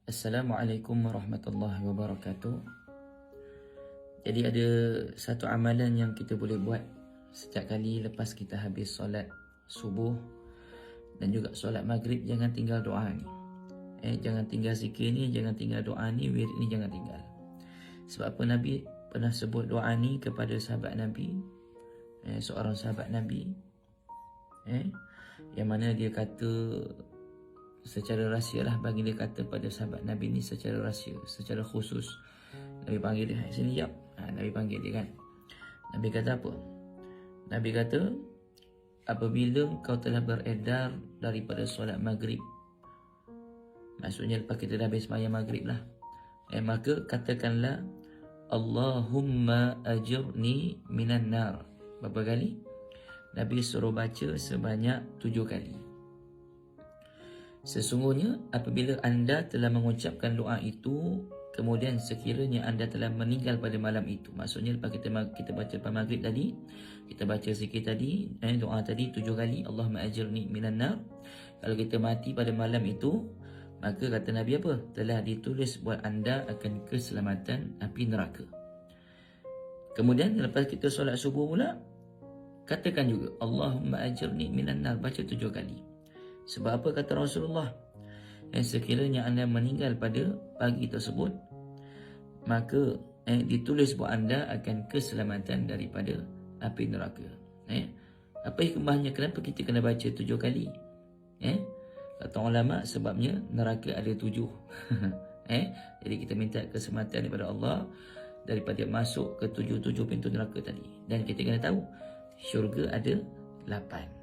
Assalamualaikum warahmatullahi wabarakatuh. Jadi ada satu amalan yang kita boleh buat setiap kali lepas kita habis solat subuh dan juga solat maghrib. Jangan tinggal doa ni. Jangan tinggal zikir ni, jangan tinggal doa ni, wirid ni jangan tinggal. Sebab apa Nabi pernah sebut doa ni kepada sahabat Nabi, seorang sahabat Nabi, yang mana dia kata secara rahsia lah, bagi dia kata pada sahabat Nabi ni secara rahsia, secara khusus. Nabi panggil dia, sini jap. Nabi panggil dia kan. Nabi kata apa? Nabi kata, apabila kau telah beredar daripada solat maghrib, maksudnya lepas kita dah habis sembahyang maghrib lah, maka katakanlah Allahumma ajirni minan nar. Berapa kali? Nabi suruh baca sebanyak 7 kali. Sesungguhnya apabila anda telah mengucapkan doa itu, kemudian sekiranya anda telah meninggal pada malam itu, maksudnya lepas kita baca lepas maghrib tadi, kita baca zikir tadi, doa tadi 7 kali, Allahumma ajirni minan nar. Kalau kita mati pada malam itu, maka kata Nabi apa? Telah ditulis buat anda akan keselamatan api neraka. Kemudian lepas kita solat subuh pula, katakan juga Allahumma ajirni minan nar, baca 7 kali. Sebab apa kata Rasulullah? Sekiranya anda meninggal pada pagi tersebut, maka ditulis buat anda akan keselamatan daripada api neraka. Apa hikmahnya? Kenapa kita kena baca 7 kali? Kata ulama, sebabnya neraka ada 7. Jadi kita minta keselamatan daripada Allah daripada masuk ke 7 pintu neraka tadi. Dan kita kena tahu syurga ada 8.